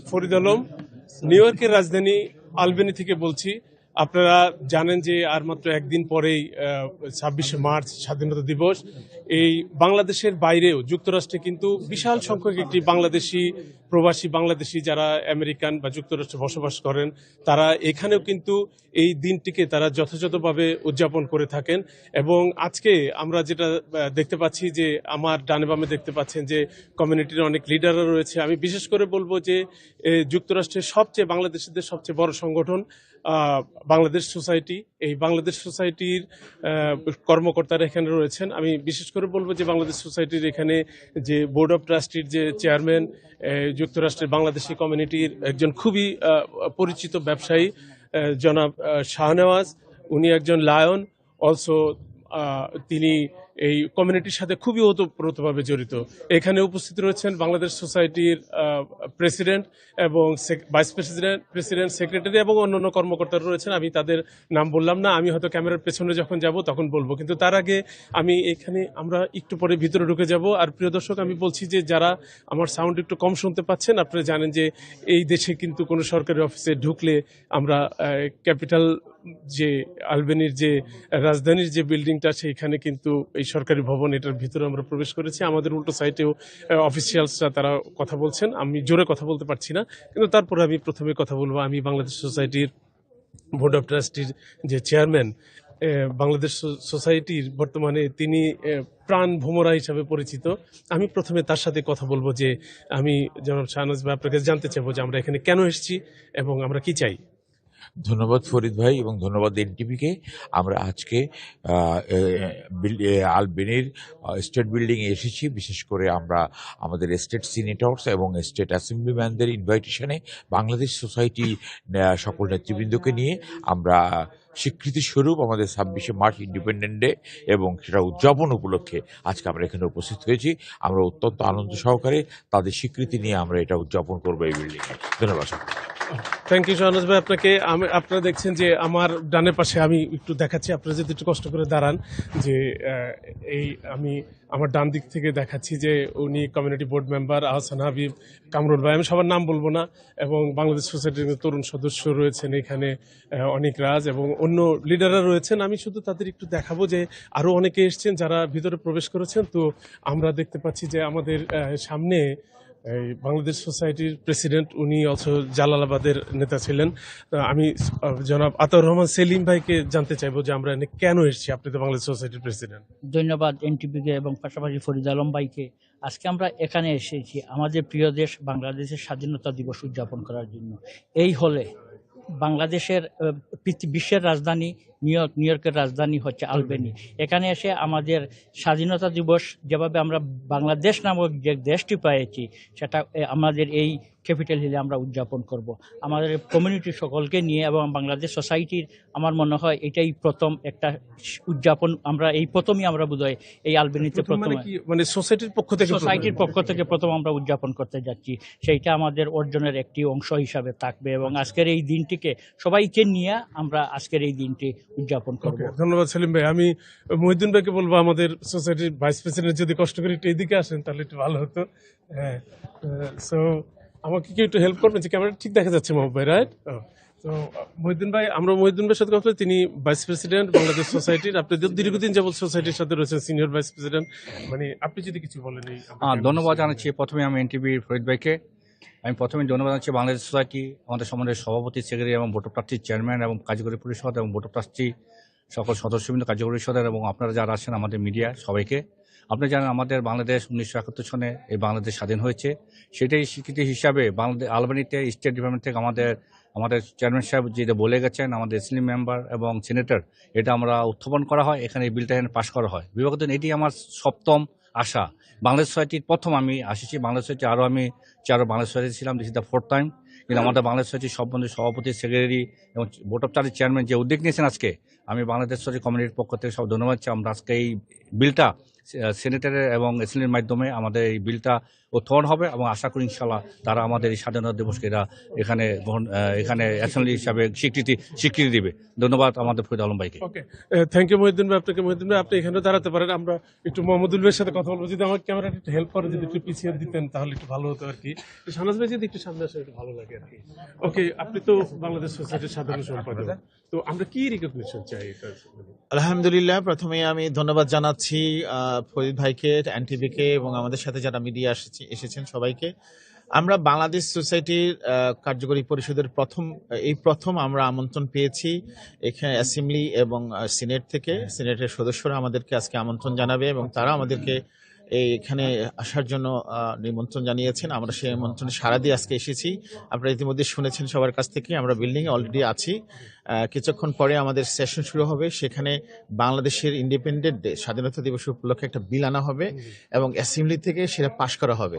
Farid Alam, new ইয়র্কের রাজধানী আলবেনি থেকে বলছি। আপনারা জানেন যে আর মাত্র একদিন পরেই 26শে মার্চ স্বাধীনতা দিবস। এই বাংলাদেশের বাইরেও যুক্তরাষ্ট্রে কিন্তু বিশাল সংখ্যক একটি বাংলাদেশি প্রবাসী বাংলাদেশি যারা আমেরিকান বা যুক্তরাষ্ট্রে বসবাস করেন, তারা এখানেও কিন্তু এই দিনটিকে তারা যথাযথভাবে উদযাপন করে থাকেন। এবং আজকে আমরা যেটা দেখতে পাচ্ছি যে আমার ডানে বামে দেখতে পাচ্ছেন যে কমিউনিটির অনেক লিডাররা রয়েছে। আমি বিশেষ করে বলবো যে যুক্তরাষ্ট্রের সবচেয়ে বাংলাদেশিদের সবচেয়ে বড় সংগঠন বাংলাদেশ সোসাইটি, এই বাংলাদেশ সোসাইটির কর্মকর্তারা এখানে রয়েছেন। আমি বিশেষ করে বলবো যে বাংলাদেশ সোসাইটির এখানে যে বোর্ড অফ ট্রাস্টির যে চেয়ারম্যান, যুক্তরাষ্ট্রের বাংলাদেশি কমিউনিটির একজন খুবই পরিচিত ব্যবসায়ী জনাব শাহনেওয়াজ, উনি একজন লায়ন অলসো। তিনি এই কমিউনিটির সাথে খুবই ওতপ্রোতভাবে জড়িত। এখানে উপস্থিত রয়েছেন বাংলাদেশ সোসাইটির প্রেসিডেন্ট এবং ভাইস প্রেসিডেন্ট, সেক্রেটারি এবং অন্যান্য কর্মকর্তারা রয়েছেন। আমি তাদের নাম বললাম না, আমি হয়তো ক্যামেরার পেছনে যখন যাব তখন বলবো, কিন্তু তার আগে আমি এখানে আমরা একটু পরে ভিতরে ঢুকে যাব। আর প্রিয় দর্শক, আমি বলছি যে যারা আমার সাউন্ড একটু কম শুনতে পাচ্ছেন, আপনারা জানেন যে এই দেশে কিন্তু কোনো সরকারি অফিসে ঢুকলে আমরা ক্যাপিটাল যে আলবেনির যে রাজধানীর যে বিল্ডিংটা, সেইখানে কিন্তু এই সরকারি ভবন, এটার ভিতরে আমরা প্রবেশ করেছি। আমাদের উল্টো সাইডেও অফিসিয়ালসরা তারা কথা বলছেন। আমি জোরে কথা বলতে পারছি না, কিন্তু তারপরে আমি প্রথমে কথা বলবো। আমি বাংলাদেশ সোসাইটির বোর্ড অফ ট্রাস্টির যে চেয়ারম্যান, বাংলাদেশ সোসাইটির বর্তমানে তিনি প্রাণ ভোমরা হিসাবে পরিচিত। আমি প্রথমে তার সাথে কথা বলবো যে আমি জনাব শাহনাজ ভাই আপনার কাছে জানতে চাইবো যে আমরা এখানে কেন এসেছি এবং আমরা কি চাই। ধন্যবাদ ফরিদ ভাই এবং ধন্যবাদ এনটিভিকে। আমরা আজকে আলবেনির স্টেট বিল্ডিংয়ে এসেছি। বিশেষ করে আমরা আমাদের স্টেট সিনেটরস এবং স্টেট অ্যাসেম্বলিম্যানদের ইনভাইটেশনে বাংলাদেশ সোসাইটি সকল নেতৃবৃন্দকে নিয়ে আমরা স্বীকৃতি স্বরূপ আমাদের 26শে মার্চ ইন্ডিপেন্ডেন্ট ডে এবং সেটা উদযাপন উপলক্ষে আজকে আমরা এখানে উপস্থিত হয়েছি। আমরা অত্যন্ত আনন্দ সহকারে তাদের স্বীকৃতি নিয়ে আমরা এটা উদযাপন করবো এই বিল্ডিংয়ে। ধন্যবাদ। থ্যাংক ইউ শাহনাজ ভাই আপনাকে। আপনারা দেখছেন যে আমার ডানের পাশে, আমি একটু দেখাচ্ছি, আপনারা যদি একটু কষ্ট করে দাঁড়ান, যে এই আমি আমার ডান দিক থেকে দেখাচ্ছি যে উনি community board member Ahsan Habib, Kamrul ভাই, আমি সবার নাম বলবো না, এবং বাংলাদেশ সোসাইটির তরুণ সদস্য রয়েছেন এখানে অনেক রাজ এবং অন্য লিডাররা রয়েছেন। আমি শুধু তাদের একটু দেখাবো যে আরও অনেকে এসছেন যারা ভিতরে প্রবেশ করেছেন। তো আমরা দেখতে পাচ্ছি যে আমাদের সামনে এই বাংলাদেশ সোসাইটির প্রেসিডেন্ট, উনি অলসো জালালাবাদের নেতা ছিলেন। আমি জনাব আতাউর রহমান সেলিম ভাইকে জানতে চাইবো যে আমরা এখানে কেন এসেছি। আপনি তো বাংলাদেশ সোসাইটির প্রেসিডেন্ট। ধন্যবাদ এনটিভিকে এবং পাশাপাশি ফরিদ আলম ভাইকে। আজকে আমরা এখানে এসেছি আমাদের প্রিয় দেশ বাংলাদেশের স্বাধীনতা দিবস উদযাপন করার জন্য। এই হলে বাংলাদেশের বিশ্বের রাজধানী নিউ ইয়র্কের রাজধানী হচ্ছে আলবেনি। এখানে এসে আমাদের স্বাধীনতা দিবস যেভাবে আমরা বাংলাদেশ নামক যে দেশটি পেয়েছি, সেটা আমাদের এই ক্যাপিটাল হিলে আমরা উদযাপন করব আমাদের কমিউনিটি সকলকে নিয়ে। এবং বাংলাদেশ সোসাইটির আমার মনে হয় এটাই প্রথম একটা উদযাপন। আমরা এই প্রথমই আমরা বোধহয় এই আলবেনিতে মানে সোসাইটির পক্ষ থেকে প্রথম আমরা উদযাপন করতে যাচ্ছি। সেইটা আমাদের অর্জনের একটি অংশ হিসাবে থাকবে এবং আজকের এই দিনটিকে সবাইকে নিয়ে আমরা আজকের এই দিনটি উদযাপন করব। ধন্যবাদ সেলিম ভাই। আমি মহিউদ্দিন ভাইকে বলবো আমাদের সোসাইটির ভাইস প্রেসিডেন্ট যদি কষ্ট করে একটু এদিকে আসেন তাহলে একটু ভালো হতো। হ্যাঁ, সো আমাকে কি একটু হেল্প করবেন যে ক্যামেরা ঠিক দেখা যাচ্ছে মাহবুব ভাই, রাইট? তো মহিউদ্দিন ভাই, আমরা মহিউদ্দিন ভাইয়ের সাথে কথা বলি, তিনি ভাইস প্রেসিডেন্ট বাংলাদেশ সোসাইটির। আপনি দীর্ঘদিন যাবত সোসাইটির সাথে রয়েছেন, সিনিয়র ভাইস প্রেসিডেন্ট। মানে আপনি যদি কিছু বলেন। ধন্যবাদ জানাচ্ছি প্রথমে আমি এনটিভির ফরিদ ভাইকে। আমি প্রথমে ধন্যবাদ জানাচ্ছি বাংলাদেশ সোসাইটি, আমাদের সমাজের সভাপতি, সেক্রেটারি এবং বোর্ড অফ ট্রাস্টির চেয়ারম্যান এবং কার্যকরী পরিষদ এবং বোর্ড অফ ট্রাস্টি সকল সদস্যবৃন্দ, কার্যকরী পরিষদের এবং আপনারা যারা আছেন আমাদের মিডিয়া, সবাইকে। আপনি জানেন আমাদের বাংলাদেশ 1971 সনে এই বাংলাদেশ স্বাধীন হয়েছে। সেটাই স্বীকৃতি হিসাবে বাংলাদেশ আলবেনিতে স্টেট ডিপার্টমেন্ট থেকে আমাদের চেয়ারম্যান সাহেব যেটা বলে গেছেন, আমাদের এসএমবলি মেম্বার এবং সিনেটর, এটা আমরা উত্থাপন করা হয়, এখানে এই বিলটা পাস করা হয়। বিগত দিন এটি আমার সপ্তম আসা। বাংলাদেশ সোসাইটির প্রথম আমি আসিছি। বাংলাদেশ সোসাইটি আরও আমি বাংলাদেশ সোসাইটি ছিলাম, this is the 4th time. কিন্তু আমাদের বাংলাদেশ সোসাইটির সম্বন্ধে সভাপতি, সেক্রেটারি এবং বোর্ড অফ ট্রাস্টির চেয়ারম্যান যে উদ্যোগ নিয়েছেন আজকে, আমি বাংলাদেশ সোসাইটি কমিউনিটির পক্ষ থেকে সব ধন্যবাদ চাই। আমরা আজকে এই বিলটা সেনেটারের এবং অ্যাসেম্বলির মাধ্যমে আমাদের এই বিলটা উত্থাপন হবে এবং আশা করি ইনশাল্লাহ তারা আমাদের এই স্বাধীনতা দিবসকে এরা এখানে অ্যাসেম্বলি হিসাবে স্বীকৃতি দিবে। ধন্যবাদ আমাদের ফরিদ আলম ভাইকে। ওকে, থ্যাংক ইউ মহিউদ্দিন ভাই। আপনাকে মহিউদ্দিন ভাই, আপনি এখানে দাঁড়াতে পারেন। আমরা একটু মোহাম্মদুল ভাইয়ের সাথে কথা বলবো। যদি আমার ক্যামেরাটা একটু হেল্প করে, যদি একটু পিছিয়ে দিতেন তাহলে একটু ভালো হতো আর কি। শাহনাজ ভাই যদি একটু সামনে আসে একটু ভালো লাগে আর কি। ওকে, আপনি তো বাংলাদেশ সোসাইটির সাধারণ সম্পাদক, তো আমরা কি রিকগনিশন চাই এটা? আলহামদুলিল্লাহ, প্রথমে আমি ধন্যবাদ জানাচ্ছি ফরিদ ভাইকে, এনটিভিকে এবং আমাদের সাথে যারা মিডিয়া এসেছেন সবাইকে। আমরা বাংলাদেশ সোসাইটির কার্যকরী পরিষদের প্রথম আমরা আমন্ত্রণ পেয়েছি এখানে অ্যাসেম্বলি এবং সিনেট থেকে। সিনেটের সদস্যরা আমাদেরকে আজকে আমন্ত্রণ জানাবে এবং তারা আমাদেরকে এখানে আসার জন্য নিমন্ত্রণ জানিয়েছেন। আমরা সেই নিমন্ত্রণে সাড়া দিয়ে আজকে এসেছি। আপনারা ইতিমধ্যে শুনেছেন সবার কাছ থেকে। আমরা বিল্ডিংয়ে অলরেডি আছি। কিছুক্ষণ পরে আমাদের সেশন শুরু হবে। সেখানে বাংলাদেশের ইন্ডিপেন্ডেন্ট ডে, স্বাধীনতা দিবস উপলক্ষে একটা বিল আনা হবে এবং অ্যাসেম্বলি থেকে সেটা পাশ করা হবে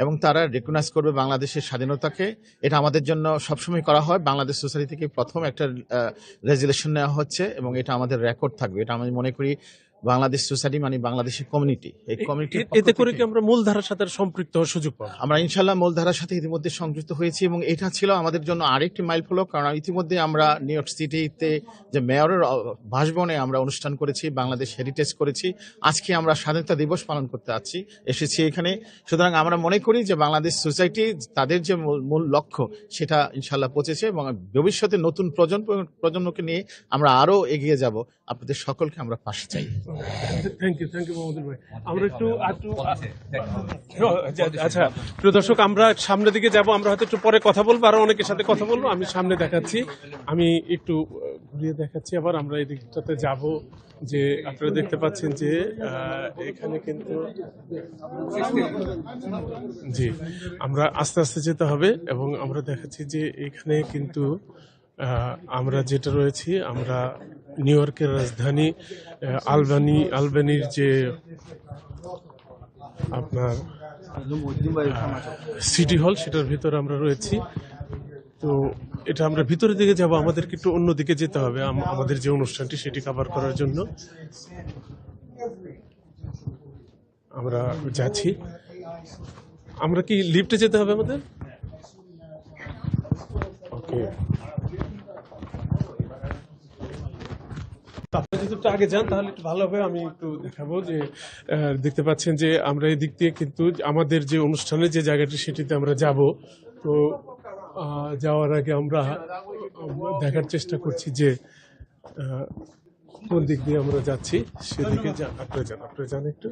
এবং তারা রেকগনাইজ করবে বাংলাদেশের স্বাধীনতাকে। এটা আমাদের জন্য সবসময় করা হয়। বাংলাদেশ সোসাইটি থেকে প্রথম একটা রেজুলেশন নেওয়া হচ্ছে এবং এটা আমাদের রেকর্ড থাকবে। এটা আমি মনে করি বাংলাদেশ সোসাইটি মানে বাংলাদেশের কমিউনিটি, এই কমিউনিটি এতে করে কি আমরা মূলধারার সাথে সম্পৃক্ত হওয়ার সুযোগ পাবো? আমরা ইনশাল্লাহ মূলধারার সাথে ইতিমধ্যে সংযুক্ত হয়েছি এবং এটা ছিল আমাদের জন্য আরেকটি মাইলফলক। কারণ ইতিমধ্যে আমরা নিউ ইয়র্ক সিটিতে যে মেয়রের বাসভবনে আমরা অনুষ্ঠান করেছি, বাংলাদেশ হেরিটেজ করেছি। আজকে আমরা স্বাধীনতা দিবস পালন করতে এসেছি এখানে। সুতরাং আমরা মনে করি যে বাংলাদেশ সোসাইটি তাদের যে মূল লক্ষ্য সেটা ইনশাল্লাহ পৌঁছেছে এবং ভবিষ্যতে নতুন প্রজন্মকে নিয়ে আমরা আরো এগিয়ে যাব। আপনাদের সকলকে আমরা পাশে চাই। থ্যাংক ইউ মোহাম্মদুল ভাই। আমরা একটু আচ্ছা প্রিয় দর্শক, আমরা সামনের দিকে যাব। আমরা হয়তো একটু পরে কথা বলবো, আরো অনেকের সাথে কথা বলবো। আমি সামনে দেখাচ্ছি, আমি একটু ঘুরিয়ে দেখাচ্ছি। আবার আমরা এই দিকটাতে যাব, যে আপনারা দেখতে পাচ্ছেন যে এখানে কিন্তু জি আমরা আস্তে আস্তে যেতে হবে এবং আমরা দেখাচ্ছি যে এখানে কিন্তু আমরা যেটা রয়েছি, আমরা নিউ ইয়র্কের রাজধানী আলবানির যে আপনার সিটি হল, সেটার ভিতরে আমরা রয়েছি। তো এটা আমরা ভিতরের দিকে যাব, আমাদেরকে একটু অন্যদিকে যেতে হবে আমাদের যে অনুষ্ঠানটি সেটি কভার করার জন্য। আমরা যাচ্ছি। আমরা কি লিফটে যেতে হবে আমাদের? ওকে, আপনি যদি একটু আগে যান তাহলে একটু ভালো হবে। আমি একটু দেখাবো যে দেখতে পাচ্ছেন যে আমরা এই দিক দিয়ে কিন্তু আমাদের যে অনুষ্ঠানের যে জায়গাটি সেটিতে আমরা যাব। তো যাওয়ার আগে আমরা দেখার চেষ্টা করছি যে কোন দিক দিয়ে আমরা যাচ্ছি, সেদিকে আপনারা যান একটু।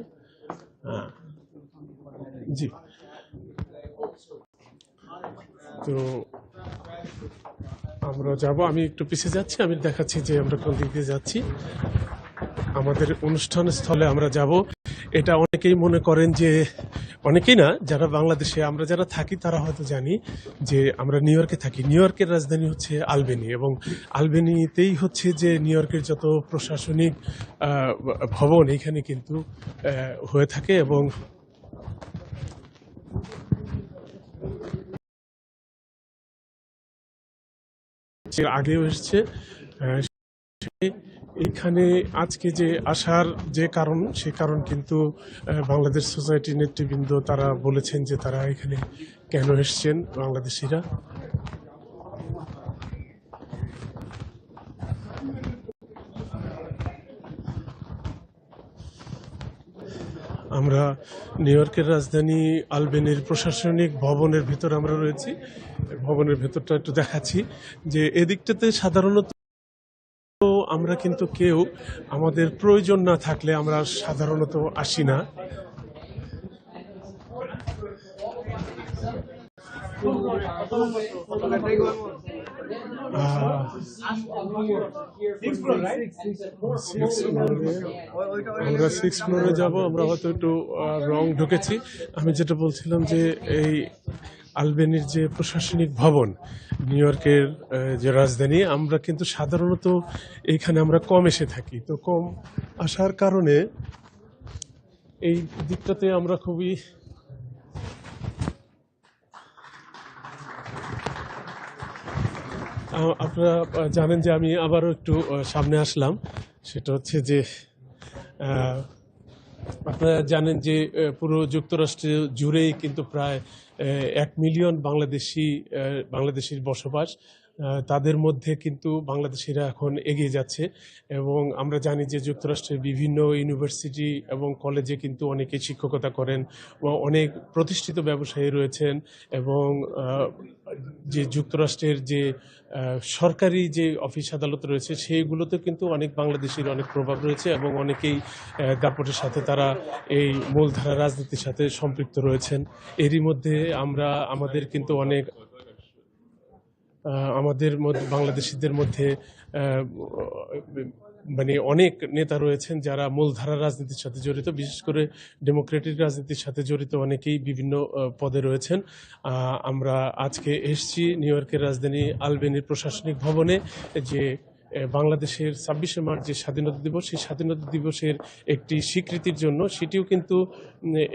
জি, তো আমরা যাব। আমি একটু পিছিয়ে যাচ্ছি, আমি দেখাচ্ছি যে আমরা কোন দিক দিয়ে যাচ্ছি। আমাদের অনুষ্ঠান স্থলে আমরা যাব। এটা অনেকেই মনে করেন যে, অনেকেই না, যারা বাংলাদেশে আমরা যারা থাকি তারা হয়তো জানি যে আমরা নিউ ইয়র্কে থাকি। নিউ ইয়র্কের রাজধানী হচ্ছে আলবেনি এবং আলবেনিতেই হচ্ছে যে নিউ ইয়র্কের যত প্রশাসনিক ভবন এখানে কিন্তু হয়ে থাকে এবং আগেও এসছে। এখানে আজকে যে আসার যে কারণ, সে কারণ কিন্তু বাংলাদেশ সোসাইটির নেতৃবৃন্দ তারা বলেছেন যে তারা এখানে কেন এসছেন বাংলাদেশিরা। আমরা নিউ ইয়র্কের রাজধানী আলবেনির প্রশাসনিক ভবনের ভিতর আমরা রয়েছি। ভবনের ভেতরটা একটু দেখাচ্ছি যে এদিকটাতে সাধারণত আমরা কিন্তু কেউ আমাদের প্রয়োজন না থাকলে আমরা সাধারণত আসি না। আমরা 6th ফ্লোরে যাব। আমরা হয়তো একটু রং ঢুকেছি। আমি যেটা বলছিলাম যে এই আলবেনির যে প্রশাসনিক ভবন, নিউ ইয়র্কের যে রাজধানী, আমরা কিন্তু সাধারণত এইখানে আমরা কম এসে থাকি। তো কম আসার কারণে এই দিকটাতে আমরা খুবই আপনারা জানেন যে আমি আবারও একটু সামনে আসলাম, সেটা হচ্ছে যে আহ, আপনারা জানেন যে পুরো যুক্তরাষ্ট্র জুড়েই কিন্তু প্রায় 1 মিলিয়ন বাংলাদেশির বসবাস। তাদের মধ্যে কিন্তু বাংলাদেশিরা এখন এগিয়ে যাচ্ছে এবং আমরা জানি যে যুক্তরাষ্ট্রের বিভিন্ন ইউনিভার্সিটি এবং কলেজে কিন্তু অনেকে শিক্ষকতা করেন ও অনেক প্রতিষ্ঠিত ব্যবসায়ী রয়েছেন এবং যে যুক্তরাষ্ট্রের যে সরকারি যে অফিস আদালত রয়েছে সেইগুলোতে কিন্তু অনেক বাংলাদেশির অনেক প্রভাব রয়েছে এবং অনেকেই দাপটের সাথে তারা এই মূলধারা রাজনীতির সাথে সম্পৃক্ত রয়েছেন। এরই মধ্যে আমরা আমাদের কিন্তু অনেক আমাদের মধ্যে বাংলাদেশিদের মধ্যে মানে অনেক নেতা রয়েছেন যারা মূলধারা রাজনীতির সাথে জড়িত, বিশেষ করে ডেমোক্রেটিক রাজনীতির সাথে জড়িত অনেকেই বিভিন্ন পদে রয়েছেন। আমরা আজকে এসেছি নিউ ইয়র্কের রাজধানী আলবেনির প্রশাসনিক ভবনে, যে বাংলাদেশের 26শে মার্চ যে স্বাধীনতা দিবস, সেই স্বাধীনতা দিবসের একটি স্বীকৃতির জন্য, সেটিও কিন্তু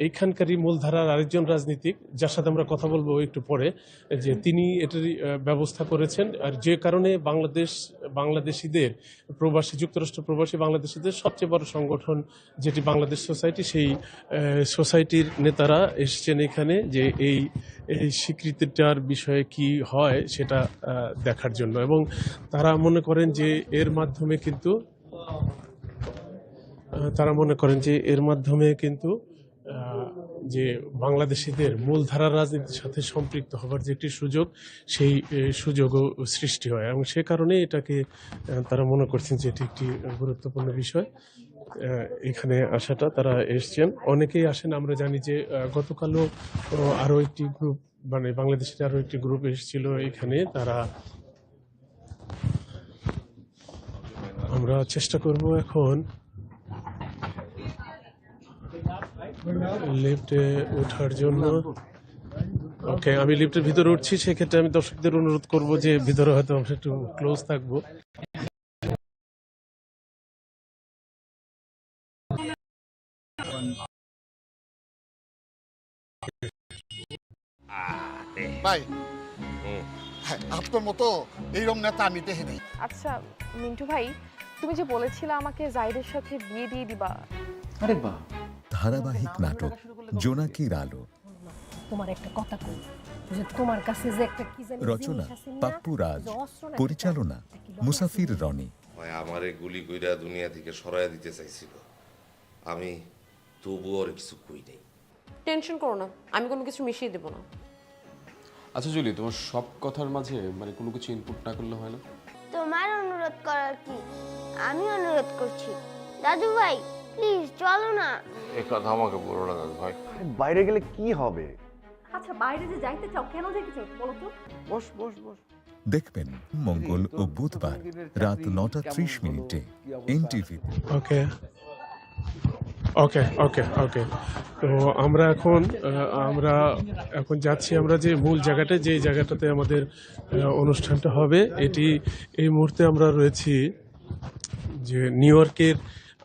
এইখানকারই মূলধারার আরেকজন রাজনীতিক, যার সাথে আমরা কথা বলবো একটু পরে, যে তিনি এটার ব্যবস্থা করেছেন। আর যে কারণে বাংলাদেশিদের যুক্তরাষ্ট্র প্রবাসী বাংলাদেশিদের সবচেয়ে বড় সংগঠন যেটি বাংলাদেশ সোসাইটি, সেই সোসাইটির নেতারা এসেছেন এখানে, যে এই স্বীকৃতিটার বিষয়ে কি হয় সেটা দেখার জন্য। এবং তারা মনে করেন যে এর মাধ্যমে কিন্তু যে বাংলাদেশিদের মূলধারার রাজনীতির সাথে সম্পৃক্ত হবার যে একটি সুযোগ, সেই সুযোগও সৃষ্টি হয় এবং সে কারণে এটাকে তারা মনে করছেন যে এটি একটি গুরুত্বপূর্ণ বিষয়। এখানে আসাটা, তারা এসছেন, অনেকেই আসেন। আমরা জানি যে গতকালও আরো একটি গ্রুপ, মানে বাংলাদেশের আরো একটি গ্রুপ এসেছিল এখানে। আমরা চেষ্টা করব এখন লিফটে ওঠার জন্য। ওকে, আমি লিফটের ভিতরে উঠছি। সেক্ষেত্রে আমি দর্শকদের অনুরোধ করব যে ভিতরে হয়তো আমরা একটু ক্লোজ থাকবো। ভাই, হ্যাঁ, আপনার মতো এইরকম নেতা আমি দেখি নাই। আচ্ছা মিন্টু ভাই, তুমি যে বলেছিলে আমাকে জাহিদের সাথে বিয়ে দিয়ে দিবা, আরে বাহ, ধারাবাহিক নাটক জোনাকির আলো, তোমার একটা কথা কই, যে তোমার কাছে যে একটা কি জানি রচনা জিনিস আছে না, পাপ্পু রাজ, যে অস্ত্র না, পরিচালনা মুসাফির রনি। আমারে গুলি কইরা দুনিয়া থেকে সরাইয়া দিতে চাইছিল, আমি তবু আর কিছু কই নাই। টেনশন করো না, আমি কোনো কিছু মিশিয়ে দেবো না। আচ্ছা জুলি, তোমার সব কথার মাঝে মানে কোনো কিছু ইনপুট না করলে হয় না? তোমার অনুরোধ করার কি, আমি অনুরোধ করছি। দাদু ভাই প্লিজ চলো না। এই কথা আমাকে বলো না দাদু ভাই। বাইরে গেলে কি হবে? আচ্ছা বাইরে যে যাইতে চাও, কেন যাইতে চাও বলো তো? বস বস বস। দেখবেন মঙ্গল ও বুধবার রাত 9:30 এনটিভি। ওকে ওকে ওকে ওকে তো আমরা এখন যাচ্ছি, আমরা যে মূল জায়গাটা, যে জায়গাটাতে আমাদের অনুষ্ঠানটা হবে, এই মুহূর্তে আমরা রয়েছি যে নিউ ইয়র্কের,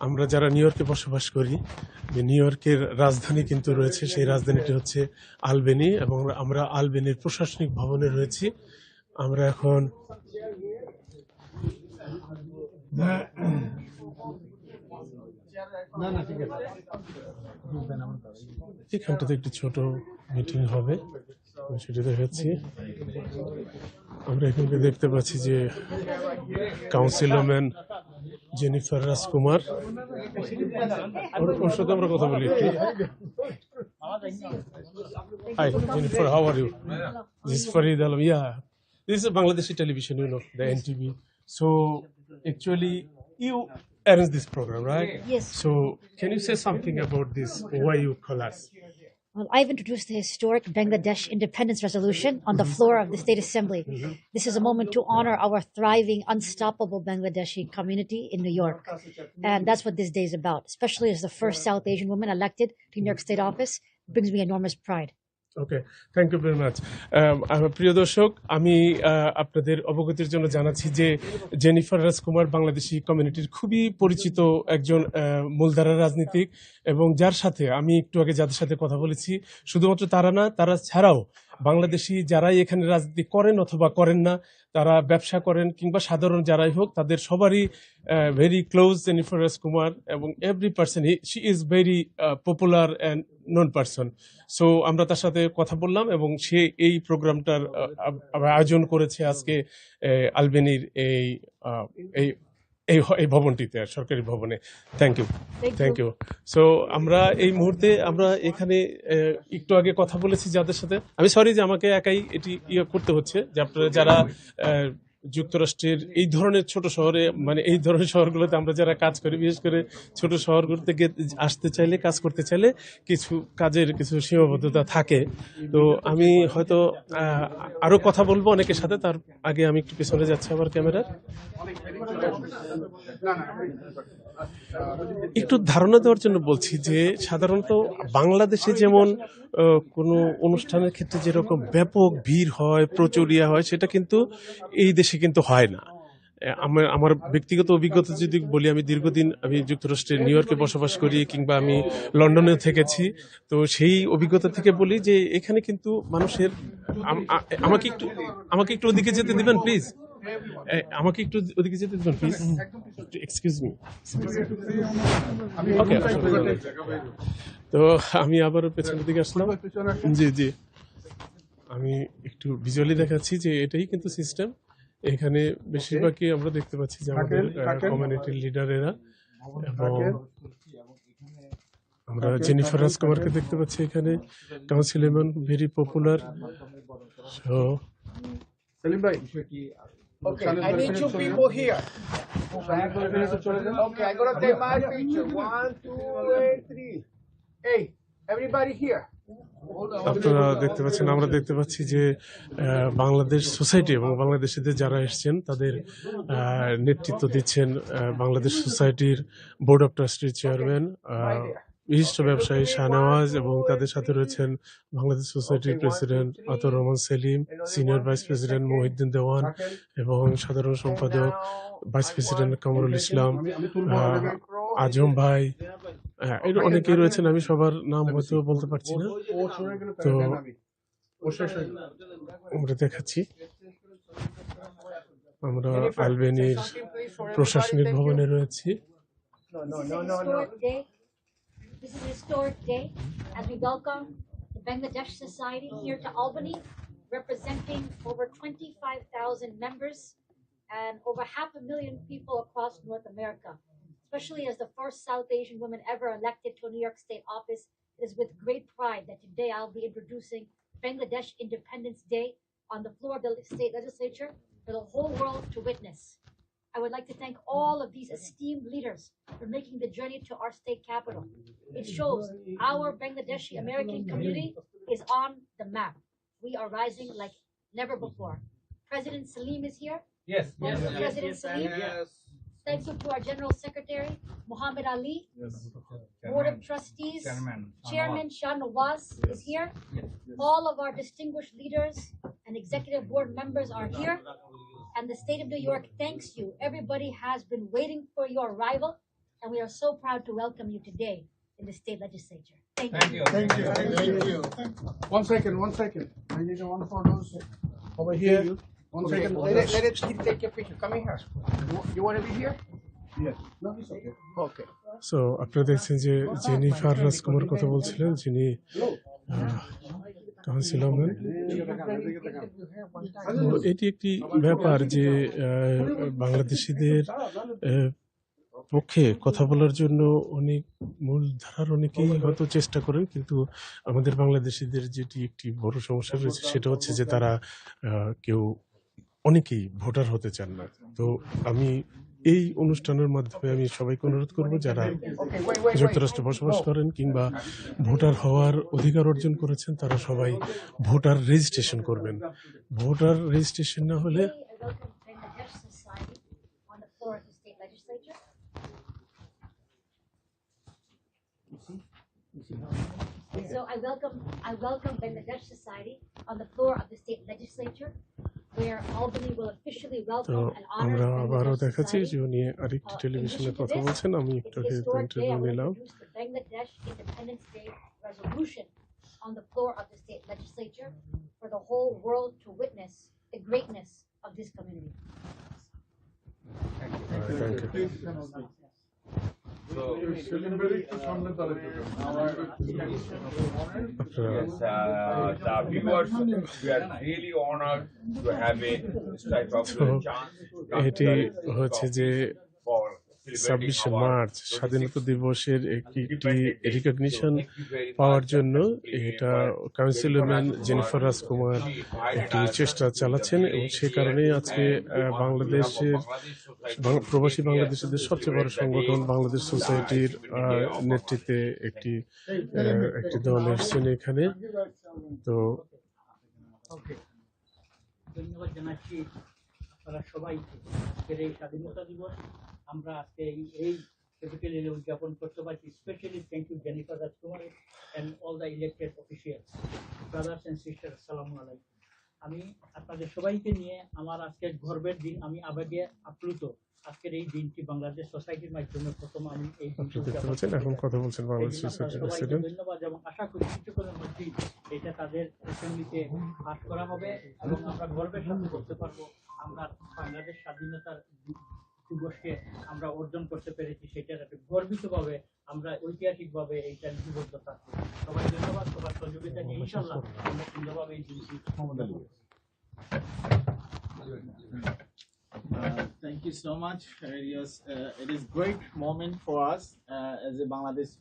আমরা যারা নিউ ইয়র্কে বসবাস করি, যে নিউ ইয়র্কের রাজধানী কিন্তু রয়েছে, সেই রাজধানীটি হচ্ছে আলবেনি এবং আমরা আলবেনির প্রশাসনিক ভবনে রয়েছি। আমরা এখন এখানটাতে একটি ছোট মিটিং হবে, সেটা দেখাচ্ছি। আমরা এখানকে দেখতে পাচ্ছি যে কাউন্সিলরম্যান জেনিফার রাজকুমার, ওর সাথে আমরা কথা বলি একটু। Hi Jennifer, how are you? This is Farid Alam. Yeah, this is a Bangladeshi television, the NTV. So actually you arrange this program, right? Yes. So can you say something about this, why you call us? Well, I've introduced the historic Bangladesh Independence Resolution on the floor of the State Assembly. This is a moment to honor our thriving, unstoppable Bangladeshi community in New York. And that's what this day is about, especially as the first South Asian woman elected to New York State office. It brings me enormous pride. Okay, thank you very much. আমার প্রিয় দর্শক, আমি আপনাদের অবগতির জন্য জানাচ্ছি যে Jennifer রাজকুমার বাংলাদেশি কমিউনিটির খুবই পরিচিত একজন মূলধারার রাজনীতিক, এবং যার সাথে আমি একটু আগে যাদের সাথে কথা বলেছি, শুধুমাত্র তারা না, তারা ছাড়াও বাংলাদেশি যারাই এখানে রাজনীতি করেন অথবা করেন না, তারা ব্যবসা করেন কিংবা সাধারণ যারাই হোক, তাদের সবারই ভেরি ক্লোজ জেনিফার রাজকুমার, এবং every person she is very popular and known person. So আমরা তার সাথে কথা বললাম এবং সে এই প্রোগ্রামটার আয়োজন করেছে আজকে আলবেনির এই এই ভবনটিতে, সরকারি ভবনে। Thank you. সো আমরা এই মুহূর্তে আমরা এখানে একটু আগে কথা বলেছি যাদের সাথে, আমি সরি যে আমাকে একাই এটি করতে হচ্ছে, যে আপনারা যারা যুক্তরাষ্ট্রের এই ধরনের ছোট শহরে, মানে এই ধরনের শহরগুলোতে আমরা যারা কাজ করি, বিশেষ করে ছোট শহরগুলো থেকে আসতে চাইলে, কাজ করতে চাইলে কিছু কাজের কিছু সীমাবদ্ধতা থাকে। তো আমি হয়তো আরো কথা বলবো অনেকের সাথে, তার আগে আমি একটু পেছনে যাচ্ছি আবার ক্যামেরার। একটু ধারণা দেওয়ার জন্য বলছি যে সাধারণত বাংলাদেশে যেমন কোনো অনুষ্ঠানের ক্ষেত্রে যেরকম ব্যাপক ভিড় হয়, প্রচুর হয়, সেটা কিন্তু এই দেশে কিন্তু হয় না। আমার ব্যক্তিগত অভিজ্ঞতা যদি বলি, আমি দীর্ঘদিন আমি যুক্তরাষ্ট্রের নিউ ইয়র্কে বসবাস করি, কিংবা আমি লন্ডনেও থেকেছি। তো সেই অভিজ্ঞতা থেকে বলি যে এখানে কিন্তু মানুষের আমাকে একটু ওদিকে যেতে দিবেন প্লিজ, আমাকে একটু ওদিকে যেতে দিবেন প্লিজ, এক্সকিউজ মি। ওকে, তো আমি আবারও পেছনের দিকে আসলাম। জি, আমি একটু ভিজুয়ালি দেখাচ্ছি যে এটাই কিন্তু সিস্টেম। এখানে বেশিরভাগই আমরা দেখতে পাচ্ছি যে আমাদের কমিউনিটির লিডারেরা, এবং আমরা জেনিফার রাজকুমারকে দেখতে পাচ্ছি এখানে, councilman, very popular. So Salim ভাই, okay, I need two people here. Okay, I'm gonna take my picture. 1, 2, 3. Hey, everybody here. আপনারা দেখতে পাচ্ছেন, আমরা দেখতে পাচ্ছি যে বাংলাদেশ সোসাইটি এবং বাংলাদেশিদের যারা এসছেন তাদের নেতৃত্ব দিচ্ছেন বাংলাদেশ সোসাইটির বোর্ড অফ ট্রাস্টির চেয়ারম্যান, বিশিষ্ট ব্যবসায়ী শাহনওয়াজ, এবং তাদের সাথে রয়েছেন বাংলাদেশ সোসাইটির president Ataur Rahman Selim, senior vice president Mohiuddin Dewan, এবং সাধারণ সম্পাদক ভাইস প্রেসিডেন্ট কামরুল ইসলাম, আজম ভাই, অনেকেই রয়েছেন, আমি সবার নাম হয়তো বলতে পারছি না। তো আমরা দেখাচ্ছি, আমরা আলবেনির প্রশাসনিক ভবনে রয়েছি। This is a historic day as we welcome the Bangladesh Society here to Albany, representing over 25,000 members and over 500,000 people across North America. Especially as the first South Asian woman ever elected to a New York State office, it is with great pride that today I'll be introducing Bangladesh Independence Day on the floor of the state legislature for the whole world to witness. I would like to thank all of these esteemed leaders for making the journey to our state capital. It shows our Bangladeshi American community is on the map. We are rising like never before. President Salim is here. Yes. President Salim. Yes. Thank you to our General Secretary, Muhammad Ali. Board of Trustees, Chairman Shah Nawaz is here. All of our distinguished leaders and executive board members are here. And the state of New York thanks you. Everybody has been waiting for your arrival, and we are so proud to welcome you today in the state legislature. Thank you. Thank you. 1 second. I need one for those over here. 1 second. Let it take your picture. Come in here. You want to be here? Yes. No, it's okay. Okay. So আপনারা দেখছেন যে Jennifer রাজকুমার কথা বলছিলেন, যিনি councilman. এটি একটি ব্যাপার যে বাংলাদেশিদের পক্ষে কথা বলার জন্য অনেক মূলধারার অনেকেই হয়তো চেষ্টা করেন, কিন্তু আমাদের বাংলাদেশিদের যেটি একটি বড় সমস্যা রয়েছে সেটা হচ্ছে যে তারা অনেকেই ভোটার হতে চান না। তো আমি এই অনুষ্ঠানের মাধ্যমে আমি সবাইকে অনুরোধ করব, যারা যুক্তরাষ্ট্রে বসবাস করেন কিংবা ভোটার হওয়ার অধিকার অর্জন করেছেন, তারা সবাই ভোটার রেজিস্ট্রেশন করবেন। ভোটার রেজিস্ট্রেশন না হলে So I welcome Bangladesh Society on the floor of the state legislature, where Albany will officially তো welcome and honor আমরা আবারও Bangladesh দেখাচ্ছি Society. যে উনি আরেকটি টেলিভিশনে কথা বলছেন, আমি একটু It's a historic day. Interview I will নিলাম। introduce the Bangladesh Independence Day resolution on the floor of the state legislature for for the whole world to witness the greatness of this community. The viewers, we are really honored to have a this type of chance এটি হচ্ছে যে 26শে March স্বাধীনতা দিবসের একটি recognition পাওয়ার জন্য এটা কাউন্সিলরম্যান Jennifer রাজকুমার একটি চেষ্টা চালাচ্ছেন এবং সে কারণেই আজকে বাংলাদেশের প্রবাসী বাংলাদেশিদের সবচেয়ে বড় সংগঠন বাংলাদেশ সোসাইটির নেতৃত্বে একটি দল এসেছেন এখানে। তো ধন্যবাদ জানাচ্ছি আপনারা সবাইকে। আজকের এই স্বাধীনতা দিবস আমরা আজকে এই ক্যাপিটালে উদযাপন করতে পারছি। Specially thank you Jennifer Rajkumar and all the elected officials, brothers and sister, আসসালামু আলাইকুম। আমি আপনাদের সবাইকে নিয়ে আমার আজকের গর্বের দিন, আমি আবেগে আপ্লুত। আজকের এই দিনটি বাংলাদেশ সোসাইটির মাধ্যমে প্রথম আমি এই এখন কথা বলছেন বাংলাদেশ সোসাইটির প্রেসিডেন্ট। ধন্যবাদ এবং আশা করি কিছুক্ষণের মধ্যেই এটা তাদের অ্যাসেম্বলিতে পাস করা হবে এবং আমরা গর্বের সাথে করতে পারবো আমরা বাংলাদেশ স্বাধীনতার দিবসকে আমরা অর্জন করতে পেরেছি, সেটার একটা গর্বিতভাবে আমরা ঐতিহাসিকভাবে এইটা লিপিবদ্ধ থাকবো। সবাই ধন্যবাদ, সবার সহযোগিতা নিয়ে ইনশাআল্লাহ আমরা সুন্দরভাবে এই দিনটি সমাধান করব। Thank you so much. It is great moment for us as a Bangladesh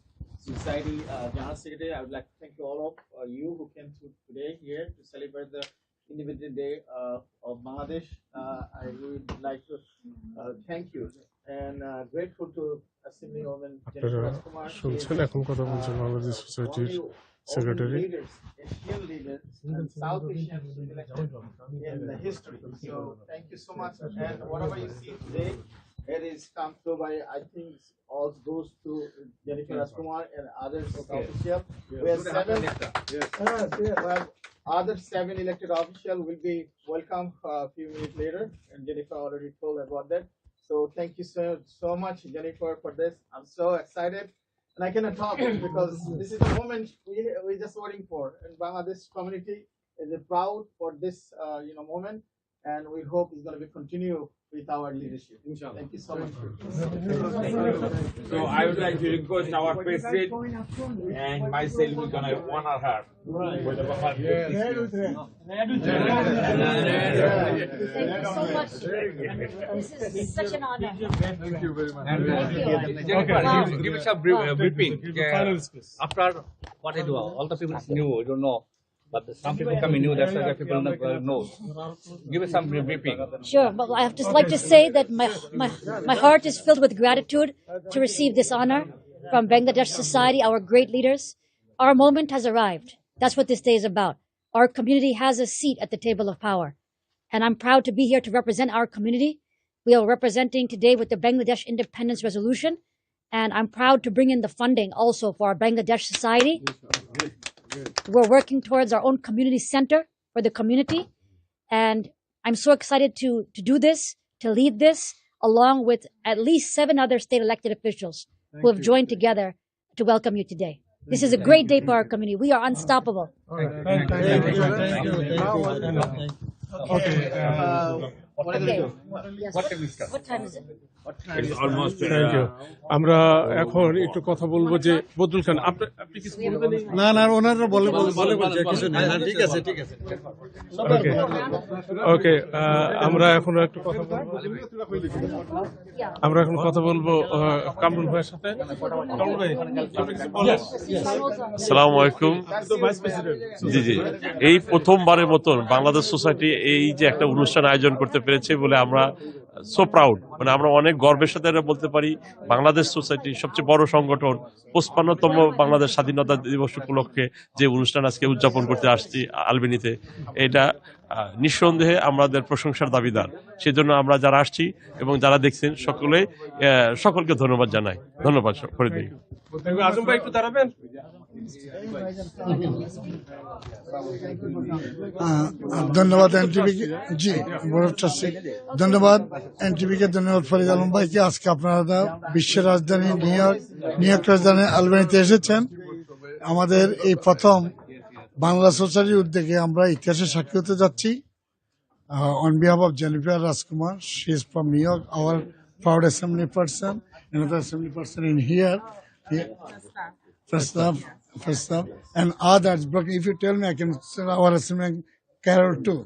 Society General Secretary. I would like to thank all of you who came today here to celebrate the Independence Day of Bangladesh. I would like to thank you and grateful to Assemblywoman Jennifer Rajkumar. শুনছেন এখন কথা বলছেন বাংলাদেশ সোসাইটির secretary. Asian leaders and South Asian in the history. So thank you so much. And whatever you see today, it is come through by, I think, all goes to Jennifer Rajkumar and others officials. We have 7. Well, other 7 elected officials will be welcome a few minutes later, and Jennifer already told about that. So thank you so much, Jennifer, for this. I'm so excited. And I cannot talk because this is the moment we're just waiting for. And Bangladesh community is proud for this moment, and we hope it's going to be continue with our leadership. Thank you so much. So I would like to request our president and myself, we're going to honor her with a Thank you so much. This is such an honor. Thank you very much. Give us a briefing. After what I do, all the people knew, I don't know. But some people come in new, that's why the people know. Give us some briefing. Sure, but I have just like to say that my heart is filled with gratitude to receive this honor from Bangladesh Society, our great leaders. Our moment has arrived. That's what this day is about. Our community has a seat at the table of power. And I'm proud to be here to represent our community. We are representing today with the Bangladesh Independence Resolution. And I'm proud to bring in the funding also for our Bangladesh Society. We're working towards our own community center for the community. And I'm so excited to do this, to lead this, along with at least 7 other state elected officials who have joined together to welcome you today. This is a great day for our community. We are unstoppable. Okay. What time is it? Thank you. আমরা এখন একটু কথা বলবো যে বদরুল খান, আপনি কিছু বলবেন? না ওনারা বলে কিছু না, ঠিক আছে ওকে, আমরা এখন একটু কথা বলবো, কামরুল ভাইয়ের সাথে। কামরুল ভাই, আসসালামু আলাইকুম। জি জি, এই প্রথমবারের মতন বাংলাদেশ সোসাইটি এই যে একটা অনুষ্ঠান আয়োজন করতে পেরেছে বলে আমরা সো প্রাউড, মানে আমরা অনেক গর্বের সাথে বলতে পারি বাংলাদেশ সোসাইটি সবচেয়ে বড় সংগঠন 55তম বাংলাদেশ স্বাধীনতা দিবস উপলক্ষে যে অনুষ্ঠান আজকে উদযাপন করতে আসছি আলবেনিতে, এটা নিঃসন্দেহে আমাদের প্রশংসার দাবিদার। সেজন্য আমরা যারা আসছি এবং যারা দেখছেন সকলকে ধন্যবাদ জানাই। ধন্যবাদ ফরিদ ভাই। আজম ভাই একটু দাঁড়াবেন। ধন্যবাদ এনটিভিকে, জি ধন্যবাদ এনটিভিকে, ধন্যবাদ ফরিদ আলম ভাইকে। আজকে আপনারা বিশ্বের রাজধানী নিউ ইয়র্ক রাজধানী আলবেনিতে এসেছেন। আমাদের এই প্রথম বাংলা সোসাইটির উদ্যোগে আমরা ইতিহাসে সাক্ষী হতে যাচ্ছি। On behalf of Jennifer Rajkumar, she is from New York, our proud assembly person, another assembly person in here. First up, and others. But if you tell me, I can say our assembly Carol too.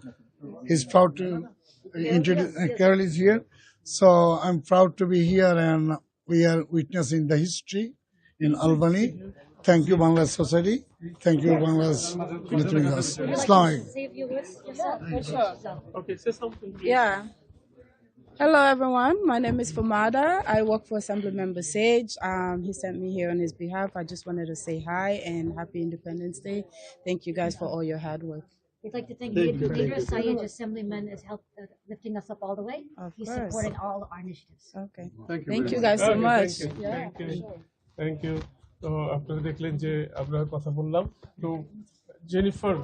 He's proud to introduce. Carol is here, so I'm proud to be here, and we are witnessing the history in Albany. Thank you, Bangladesh Society. Thank you, Bangladesh Leaders. Assalamu alaikum. Okay, say something. Yeah. Hello, everyone. My name is Famada. I work for Assembly Member Sage. He sent me here on his behalf. I just wanted to say hi and happy Independence Day. Thank you guys for all your hard work. We'd like to thank Leader Syed, Assemblyman, has helped lifting us up all the way. He's course. supporting all our initiatives. Okay. Thank you guys so much. Thank you. তো আপনারা দেখলেন যে আমরা কথা বললাম। তো Jennifer,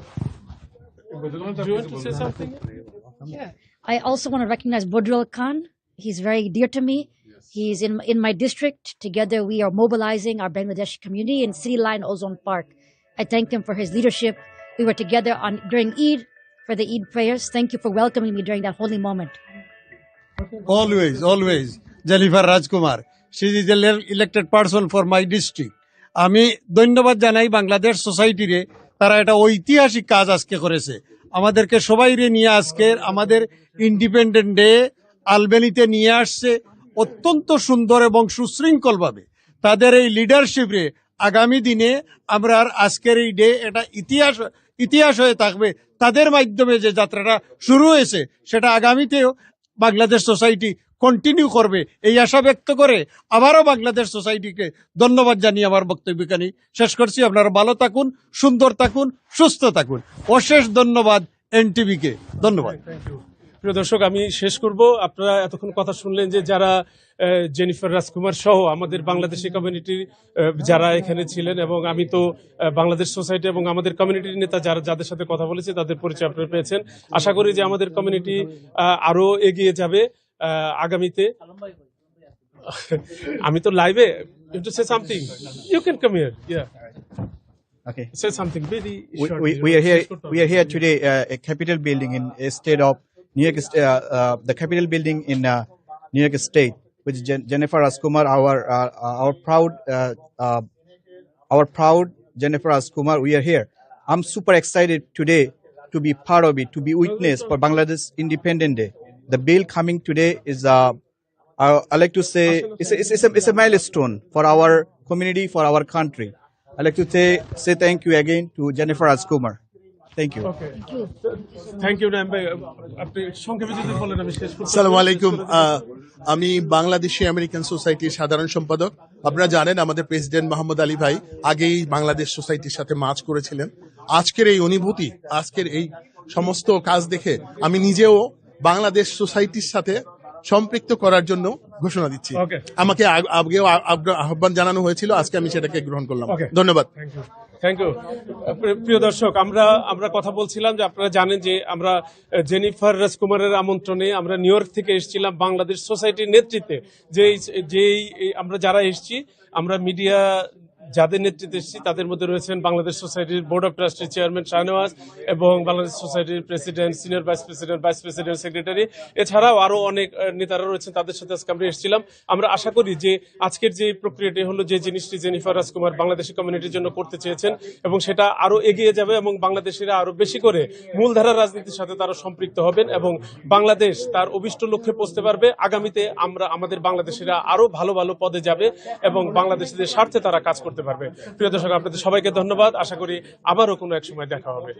I also want to recognize Budrul Khan. He's very dear to me. He's in my district. Together we are mobilizing our Bangladeshi community in City Line Ozone Park. I thank him for his leadership. We were together during Eid for the Eid prayers. Thank you for welcoming me during that holy moment. Always. Jennifer Rajkumar. She is the elected person for my district. আমি ধন্যবাদ জানাই বাংলাদেশ সোসাইটিরে, তারা এটা ঐতিহাসিক কাজ আজকে করেছে। আমাদেরকে সবাইরে নিয়ে আজকে আমাদের ইন্ডিপেন্ডেন্ট ডে আলবেনিতে নিয়ে আসছে অত্যন্ত সুন্দর এবং সুশৃঙ্খলভাবে। তাদের এই লিডারশিপে আগামী দিনে আমরা আজকের এই ডে এটা ইতিহাস হয়ে থাকবে। তাদের মাধ্যমে যে যাত্রাটা শুরু হয়েছে সেটা আগামীতেও বাংলাদেশ সোসাইটি কন্টিনিউ করবে, এই আশা ব্যক্ত করে আবারও বাংলাদেশ সোসাইটিকে ধন্যবাদ জানিয়ে আমার বক্তব্যখানি শেষ করছি। আপনারা ভালো থাকুন, সুন্দর থাকুন, সুস্থ থাকুন। অশেষ ধন্যবাদ এনটিভিকে। ধন্যবাদ। প্রিয় দর্শক, আমি শেষ করব। আপনারা এতক্ষণ কথা শুনলেন যে যারা জেনিফার রাজকুমার সহ আমাদের বাংলাদেশি কমিউনিটির যারা এখানে ছিলেন, এবং আমি তো বাংলাদেশ সোসাইটি এবং আমাদের কমিউনিটির নেতা যাদের সাথে কথা বলেছি তাদের পরিচয় আপনারা পেয়েছেন। আশা করি যে আমাদের কমিউনিটি আরো এগিয়ে যাবে আগামীতে। আমি তো লাইভে, you to say something, you can come here. Yeah. Okay. Say something very short. We are here today a Capitol building in a state of New York. The Capitol building in New York State, which Jennifer Rajkumar, our proud Jennifer Rajkumar. We are here. I'm super excited today to be part of it, to be witness for Bangladesh Independent Day. The bill coming today is, I like to say, it's a milestone for our community, for our country. I like to say thank you again to Jennifer Rajkumar. Thank you. Okay. Thank you, Naim bhai. আপনি সংক্ষেপে যদি বলেন আমি শেষ করব। আসসালামু আলাইকুম। আমি বাংলাদেশি আমেরিকান সোসাইটির সাধারণ সম্পাদক। আপনারা জানেন আমাদের প্রেসিডেন্ট মোহাম্মদ আলী ভাই আগেই বাংলাদেশ সোসাইটির সাথে মার্চ করেছিলেন। আজকের এই অনুভূতি, আজকের এই সমস্ত কাজ দেখে আমি নিজেও বাংলাদেশ সোসাইটির সাথে সম্পৃক্ত করার জন্য ঘোষণা দিচ্ছি। আমাকে আগেও আহ্বান জানানো হয়েছিল, আজকে আমি সেটাকে গ্রহণ করলাম। ধন্যবাদ। Thank you. প্রিয় দর্শক, আমরা কথা বলছিলাম যে আপনারা জানেন যে আমরা জেনিফার রাজকুমারের আমন্ত্রণে আমরা নিউ ইয়র্ক থেকে এসেছিলাম বাংলাদেশ সোসাইটির নেতৃত্বে। যেই আমরা যারা এসেছি, আমরা মিডিয়া যাদের নেতৃত্বে এসেছি তাদের মধ্যে রয়েছেন বাংলাদেশ সোসাইটির board of trustee chairman Shahnawaz এবং বাংলাদেশ সোসাইটির president, senior vice president, secretary, এছাড়াও আরো অনেক নেতারা রয়েছেন। তাদের সাথে আজকে আমরা এসেছিলাম। আমরা আশা করি যে আজকের যে প্রক্রিয়াটি হলো, যে জিনিসটি জেনিফার রাজকুমার বাংলাদেশি কমিউনিটির জন্য করতে চেয়েছেন, এবং সেটা আরো এগিয়ে যাবে এবং বাংলাদেশিরা আরো বেশি করে মূলধারা রাজনীতির সাথে তারা সম্পৃক্ত হবেন এবং বাংলাদেশ তার অভিষ্ট লক্ষ্যে পৌঁছতে পারবে। আগামীতে আমাদের বাংলাদেশিরা আরো ভালো ভালো পদে যাবে এবং বাংলাদেশিদের স্বার্থে তারা কাজ করতে পারবে। প্রিয় দর্শক, আপনাদের সবাইকে ধন্যবাদ। আশা করি আবারও কোনো এক সময় দেখা হবে।